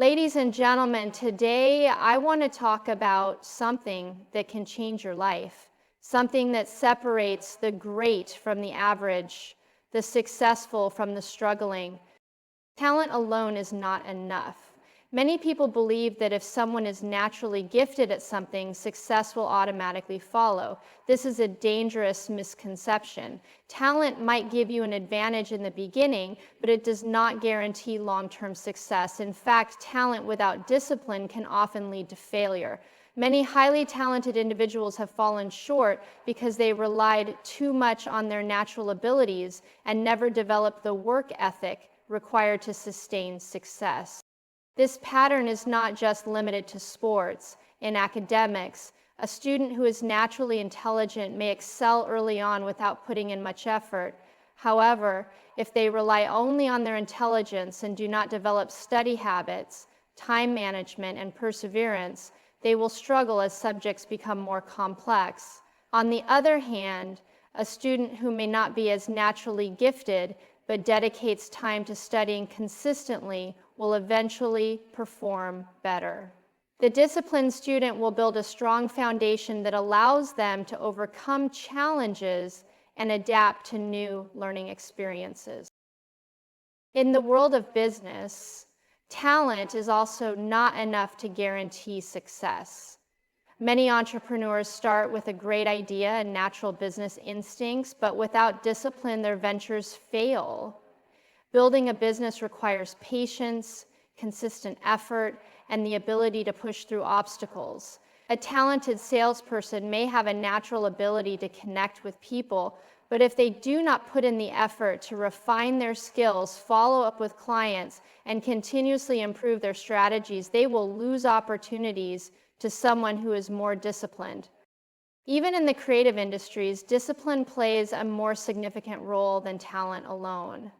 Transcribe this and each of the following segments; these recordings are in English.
Ladies and gentlemen, today I want to talk about something that can change your life, something that separates the great from the average, the successful from the struggling. Talent alone is not enough. Many people believe that if someone is naturally gifted at something, success will automatically follow. This is a dangerous misconception. Talent might give you an advantage in the beginning, but it does not guarantee long-term success. In fact, talent without discipline can often lead to failure. Many highly talented individuals have fallen short because they relied too much on their natural abilities and never developed the work ethic required to sustain success. This pattern is not just limited to sports. In academics, a student who is naturally intelligent may excel early on without putting in much effort. However, if they rely only on their intelligence and do not develop study habits, time management, and perseverance, they will struggle as subjects become more complex. On the other hand, a student who may not be as naturally gifted but dedicates time to studying consistently will eventually perform better. The disciplined student will build a strong foundation that allows them to overcome challenges and adapt to new learning experiences. In the world of business, talent is also not enough to guarantee success. Many entrepreneurs start with a great idea and natural business instincts, but without discipline, their ventures fail. Building a business requires patience, consistent effort, and the ability to push through obstacles. A talented salesperson may have a natural ability to connect with people, but if they do not put in the effort to refine their skills, follow up with clients, and continuously improve their strategies, they will lose opportunities to someone who is more disciplined. Even in the creative industries, discipline plays a more significant role than talent alone.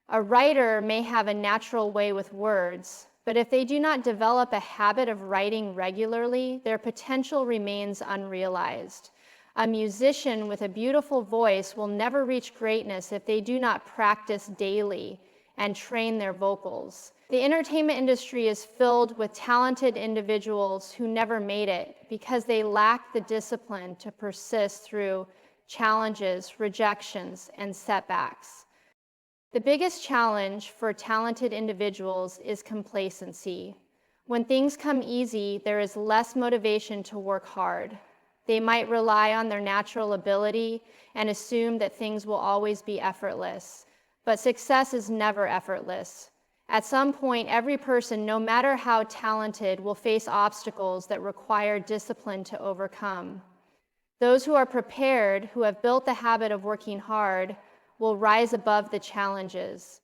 A writer may have a natural way with words, but if they do not develop a habit of writing regularly, their potential remains unrealized. A musician with a beautiful voice will never reach greatness if they do not practice daily and train their vocals. The entertainment industry is filled with talented individuals who never made it because they lack the discipline to persist through challenges, rejections, and setbacks. The biggest challenge for talented individuals is complacency. When things come easy, there is less motivation to work hard. They might rely on their natural ability and assume that things will always be effortless. But success is never effortless. At some point, every person, no matter how talented, will face obstacles that require discipline to overcome. Those who are prepared, who have built the habit of working hard, will rise above the challenges.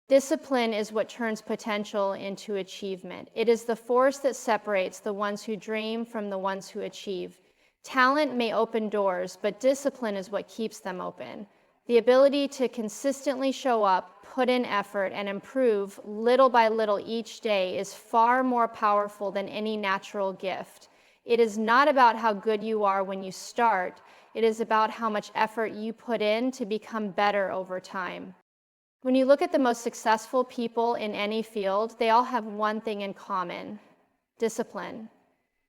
Discipline is what turns potential into achievement. It is the force that separates the ones who dream from the ones who achieve. Talent may open doors, but discipline is what keeps them open. The ability to consistently show up, put in effort, and improve little by little each day is far more powerful than any natural gift. It is not about how good you are when you start. It is about how much effort you put in to become better over time. When you look at the most successful people in any field, they all have one thing in common: discipline.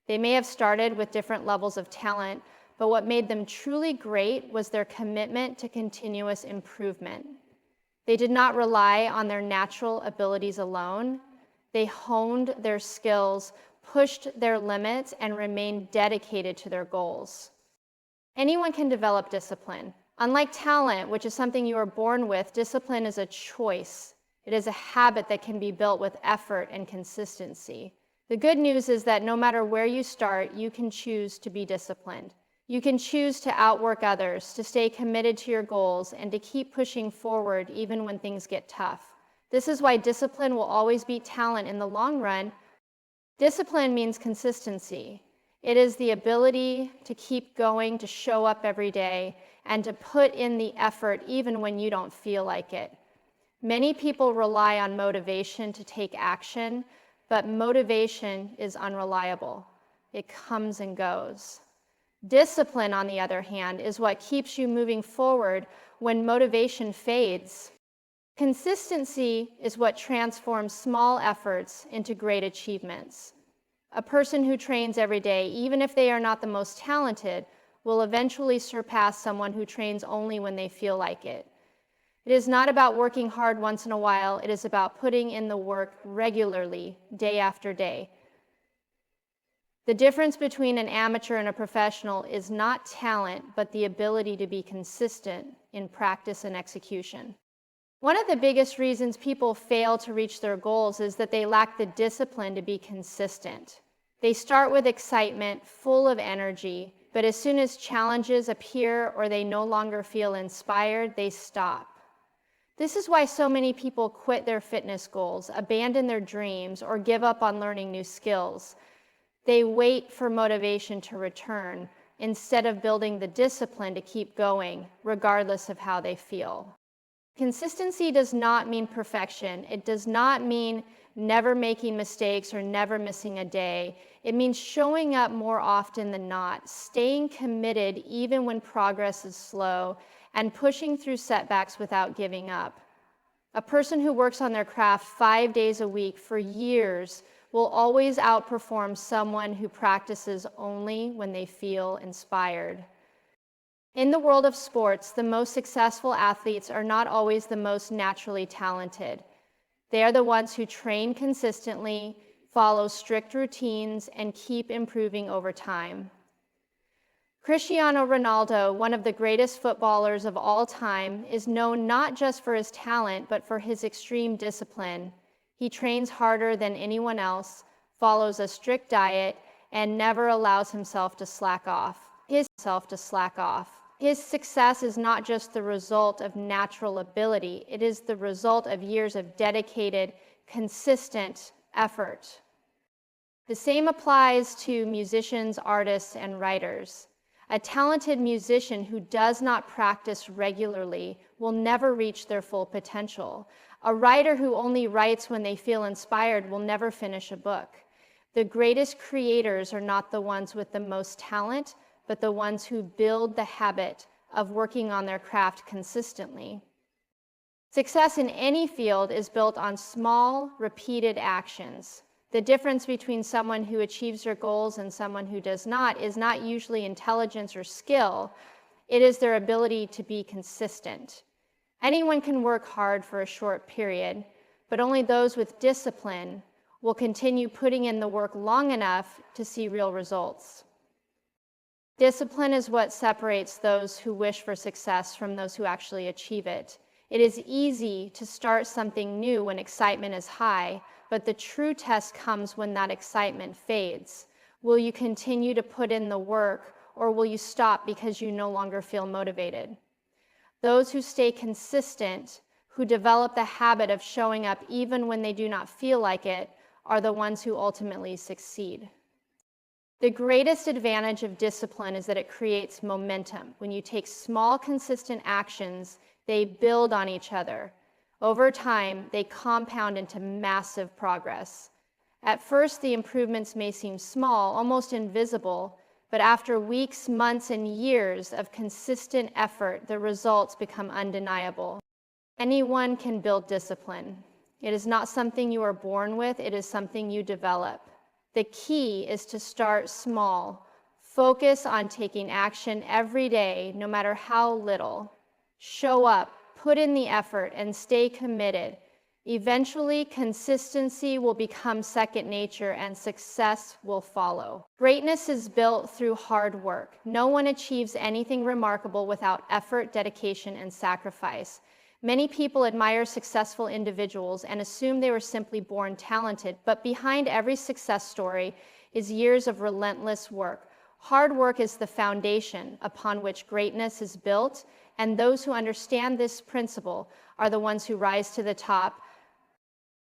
They may have started with different levels of talent, but what made them truly great was their commitment to continuous improvement. They did not rely on their natural abilities alone. They honed their skills, pushed their limits, and remained dedicated to their goals. Anyone can develop discipline. Unlike talent, which is something you are born with, discipline is a choice. It is a habit that can be built with effort and consistency. The good news is that no matter where you start, you can choose to be disciplined. You can choose to outwork others, to stay committed to your goals, and to keep pushing forward even when things get tough. This is why discipline will always beat talent in the long run. Discipline means consistency. It is the ability to keep going, to show up every day, and to put in the effort even when you don't feel like it. Many people rely on motivation to take action, but motivation is unreliable. It comes and goes. Discipline, on the other hand, is what keeps you moving forward when motivation fades. Consistency is what transforms small efforts into great achievements. A person who trains every day, even if they are not the most talented, will eventually surpass someone who trains only when they feel like it. It is not about working hard once in a while. It is about putting in the work regularly, day after day. The difference between an amateur and a professional is not talent, but the ability to be consistent in practice and execution. One of the biggest reasons people fail to reach their goals is that they lack the discipline to be consistent. They start with excitement, full of energy, but as soon as challenges appear or they no longer feel inspired, they stop. This is why so many people quit their fitness goals, abandon their dreams, or give up on learning new skills. They wait for motivation to return instead of building the discipline to keep going, regardless of how they feel. Consistency does not mean perfection. It does not mean never making mistakes or never missing a day. It means showing up more often than not, staying committed even when progress is slow, and pushing through setbacks without giving up. A person who works on their craft 5 days a week for years will always outperform someone who practices only when they feel inspired. In the world of sports, the most successful athletes are not always the most naturally talented. They are the ones who train consistently, follow strict routines, and keep improving over time. Cristiano Ronaldo, one of the greatest footballers of all time, is known not just for his talent, but for his extreme discipline. He trains harder than anyone else, follows a strict diet, and never allows himself to slack off. His success is not just the result of natural ability, it is the result of years of dedicated, consistent effort. The same applies to musicians, artists, and writers. A talented musician who does not practice regularly will never reach their full potential. A writer who only writes when they feel inspired will never finish a book. The greatest creators are not the ones with the most talent, but the ones who build the habit of working on their craft consistently. Success in any field is built on small, repeated actions. The difference between someone who achieves their goals and someone who does not is not usually intelligence or skill. It is their ability to be consistent. Anyone can work hard for a short period, but only those with discipline will continue putting in the work long enough to see real results. Discipline is what separates those who wish for success from those who actually achieve it. It is easy to start something new when excitement is high, but the true test comes when that excitement fades. Will you continue to put in the work, or will you stop because you no longer feel motivated? Those who stay consistent, who develop the habit of showing up even when they do not feel like it, are the ones who ultimately succeed. The greatest advantage of discipline is that it creates momentum. When you take small, consistent actions, they build on each other. Over time, they compound into massive progress. At first, the improvements may seem small, almost invisible, but after weeks, months, and years of consistent effort, the results become undeniable. Anyone can build discipline. It is not something you are born with, it is something you develop. The key is to start small. Focus on taking action every day, no matter how little. Show up, put in the effort, and stay committed. Eventually, consistency will become second nature and success will follow. Greatness is built through hard work. No one achieves anything remarkable without effort, dedication, and sacrifice. Many people admire successful individuals and assume they were simply born talented, but behind every success story is years of relentless work. Hard work is the foundation upon which greatness is built, and those who understand this principle are the ones who rise to the top.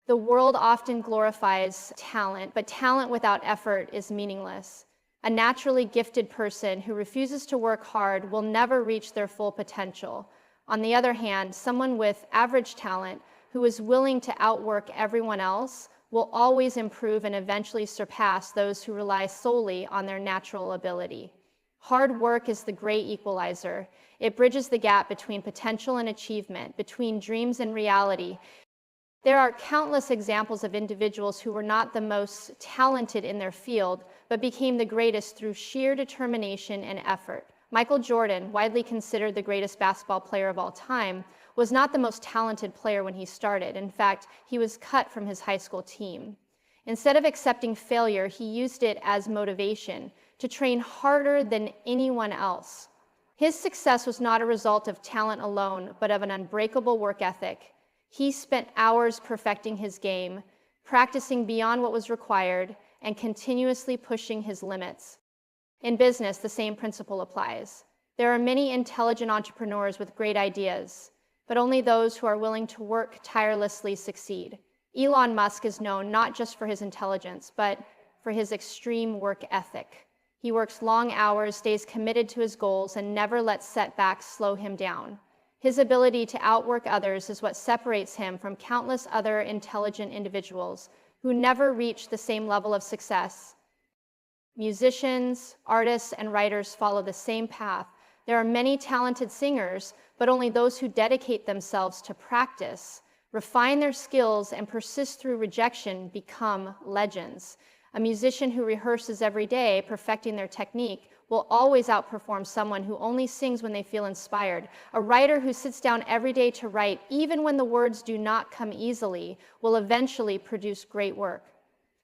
The world often glorifies talent, but talent without effort is meaningless. A naturally gifted person who refuses to work hard will never reach their full potential. On the other hand, someone with average talent who is willing to outwork everyone else will always improve and eventually surpass those who rely solely on their natural ability. Hard work is the great equalizer. It bridges the gap between potential and achievement, between dreams and reality. There are countless examples of individuals who were not the most talented in their field, but became the greatest through sheer determination and effort. Michael Jordan, widely considered the greatest basketball player of all time, was not the most talented player when he started. In fact, he was cut from his high school team. Instead of accepting failure, he used it as motivation to train harder than anyone else. His success was not a result of talent alone, but of an unbreakable work ethic. He spent hours perfecting his game, practicing beyond what was required, and continuously pushing his limits. In business, the same principle applies. There are many intelligent entrepreneurs with great ideas, but only those who are willing to work tirelessly succeed. Elon Musk is known not just for his intelligence, but for his extreme work ethic. He works long hours, stays committed to his goals, and never lets setbacks slow him down. His ability to outwork others is what separates him from countless other intelligent individuals who never reach the same level of success. Musicians, artists, and writers follow the same path. There are many talented singers, but only those who dedicate themselves to practice, refine their skills, and persist through rejection become legends. A musician who rehearses every day, perfecting their technique, will always outperform someone who only sings when they feel inspired. A writer who sits down every day to write, even when the words do not come easily, will eventually produce great work.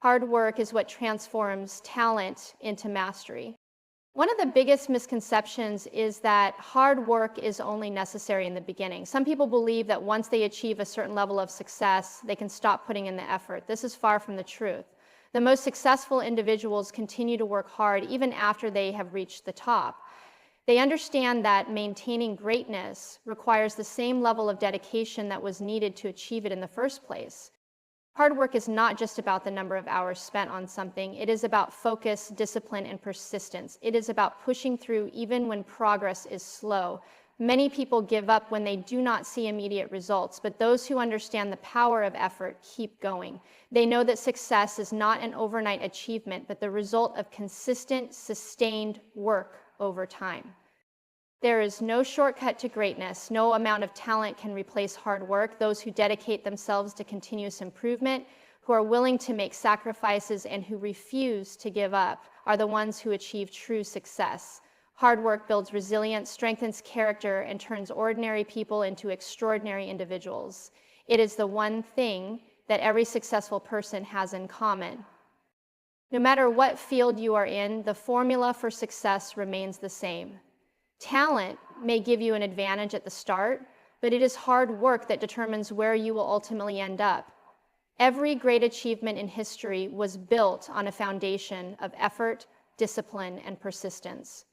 Hard work is what transforms talent into mastery. One of the biggest misconceptions is that hard work is only necessary in the beginning. Some people believe that once they achieve a certain level of success, they can stop putting in the effort. This is far from the truth. The most successful individuals continue to work hard even after they have reached the top. They understand that maintaining greatness requires the same level of dedication that was needed to achieve it in the first place. Hard work is not just about the number of hours spent on something. It is about focus, discipline, and persistence. It is about pushing through even when progress is slow. Many people give up when they do not see immediate results, but those who understand the power of effort keep going. They know that success is not an overnight achievement, but the result of consistent, sustained work over time. There is no shortcut to greatness. No amount of talent can replace hard work. Those who dedicate themselves to continuous improvement, who are willing to make sacrifices, and who refuse to give up are the ones who achieve true success. Hard work builds resilience, strengthens character, and turns ordinary people into extraordinary individuals. It is the one thing that every successful person has in common. No matter what field you are in, the formula for success remains the same. Talent may give you an advantage at the start, but it is hard work that determines where you will ultimately end up. Every great achievement in history was built on a foundation of effort, discipline, and persistence.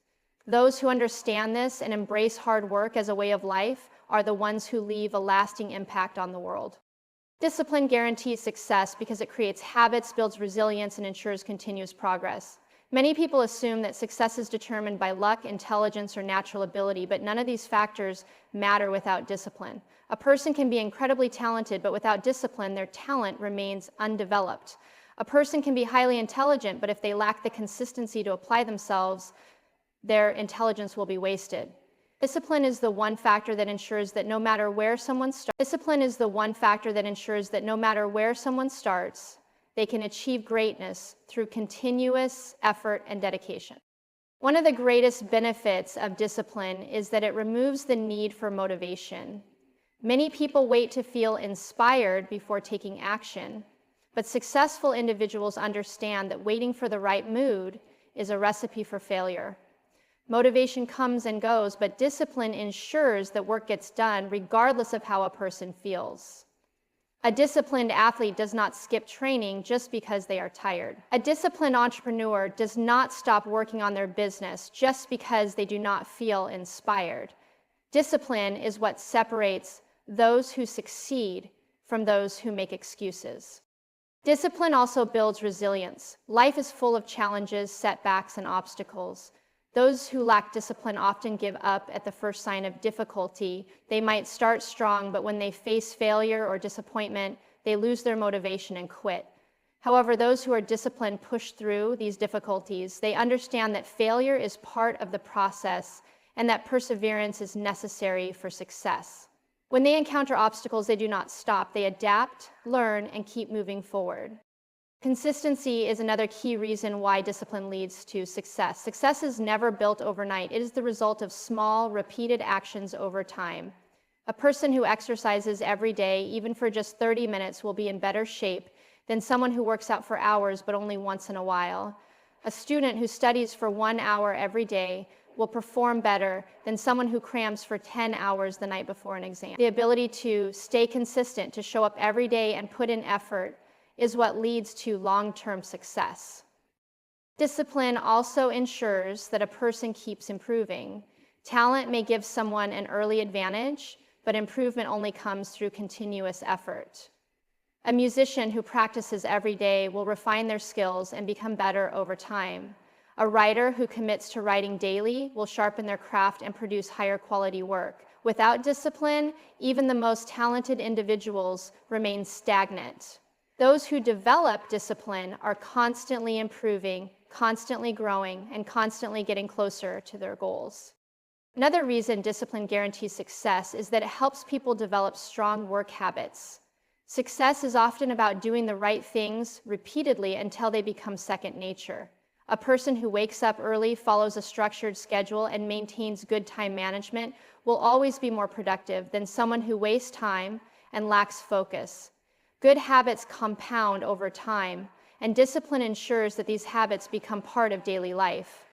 Those who understand this and embrace hard work as a way of life are the ones who leave a lasting impact on the world. Discipline guarantees success because it creates habits, builds resilience, and ensures continuous progress. Many people assume that success is determined by luck, intelligence, or natural ability, but none of these factors matter without discipline. A person can be incredibly talented, but without discipline, their talent remains undeveloped. A person can be highly intelligent, but if they lack the consistency to apply themselves, their intelligence will be wasted. Discipline is the one factor that ensures that no matter where someone starts, they can achieve greatness through continuous effort and dedication. One of the greatest benefits of discipline is that it removes the need for motivation. Many people wait to feel inspired before taking action, but successful individuals understand that waiting for the right mood is a recipe for failure. Motivation comes and goes, but discipline ensures that work gets done regardless of how a person feels. A disciplined athlete does not skip training just because they are tired. A disciplined entrepreneur does not stop working on their business just because they do not feel inspired. Discipline is what separates those who succeed from those who make excuses. Discipline also builds resilience. Life is full of challenges, setbacks, and obstacles. Those who lack discipline often give up at the first sign of difficulty. They might start strong, but when they face failure or disappointment, they lose their motivation and quit. However, those who are disciplined push through these difficulties. They understand that failure is part of the process and that perseverance is necessary for success. When they encounter obstacles, they do not stop. They adapt, learn, and keep moving forward. Consistency is another key reason why discipline leads to success. Success is never built overnight. It is the result of small, repeated actions over time. A person who exercises every day, even for just 30 minutes, will be in better shape than someone who works out for hours but only once in a while. A student who studies for 1 hour every day will perform better than someone who crams for 10 hours the night before an exam. The ability to stay consistent, to show up every day and put in effort, is what leads to long-term success. Discipline also ensures that a person keeps improving. Talent may give someone an early advantage, but improvement only comes through continuous effort. A musician who practices every day will refine their skills and become better over time. A writer who commits to writing daily will sharpen their craft and produce higher quality work. Without discipline, even the most talented individuals remain stagnant. Those who develop discipline are constantly improving, constantly growing, and constantly getting closer to their goals. Another reason discipline guarantees success is that it helps people develop strong work habits. Success is often about doing the right things repeatedly until they become second nature. A person who wakes up early, follows a structured schedule, and maintains good time management will always be more productive than someone who wastes time and lacks focus. Good habits compound over time, and discipline ensures that these habits become part of daily life.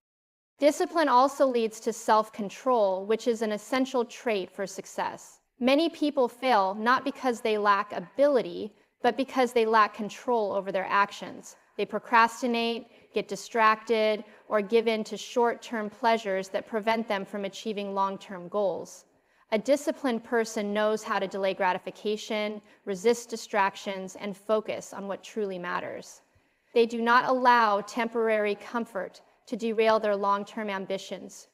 Discipline also leads to self-control, which is an essential trait for success. Many people fail not because they lack ability, but because they lack control over their actions. They procrastinate, get distracted, or give in to short-term pleasures that prevent them from achieving long-term goals. A disciplined person knows how to delay gratification, resist distractions, and focus on what truly matters. They do not allow temporary comfort to derail their long-term ambitions.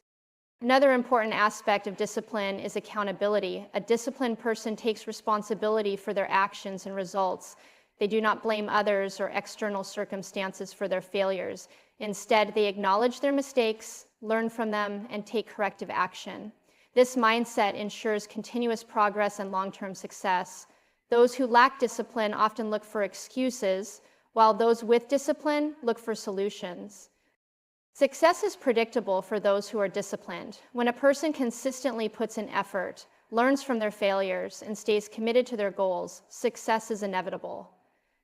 Another important aspect of discipline is accountability. A disciplined person takes responsibility for their actions and results. They do not blame others or external circumstances for their failures. Instead, they acknowledge their mistakes, learn from them, and take corrective action. This mindset ensures continuous progress and long-term success. Those who lack discipline often look for excuses, while those with discipline look for solutions. Success is predictable for those who are disciplined. When a person consistently puts in effort, learns from their failures, and stays committed to their goals, success is inevitable.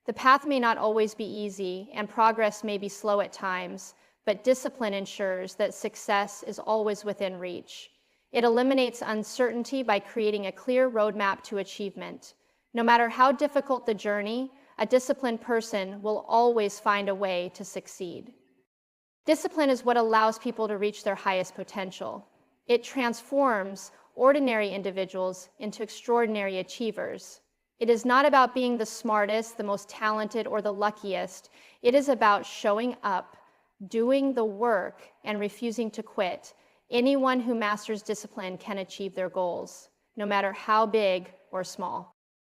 The path may not always be easy, and progress may be slow at times, but discipline ensures that success is always within reach. It eliminates uncertainty by creating a clear roadmap to achievement. No matter how difficult the journey, a disciplined person will always find a way to succeed. Discipline is what allows people to reach their highest potential. It transforms ordinary individuals into extraordinary achievers. It is not about being the smartest, the most talented, or the luckiest. It is about showing up, doing the work, and refusing to quit. Anyone who masters discipline can achieve their goals, no matter how big or small.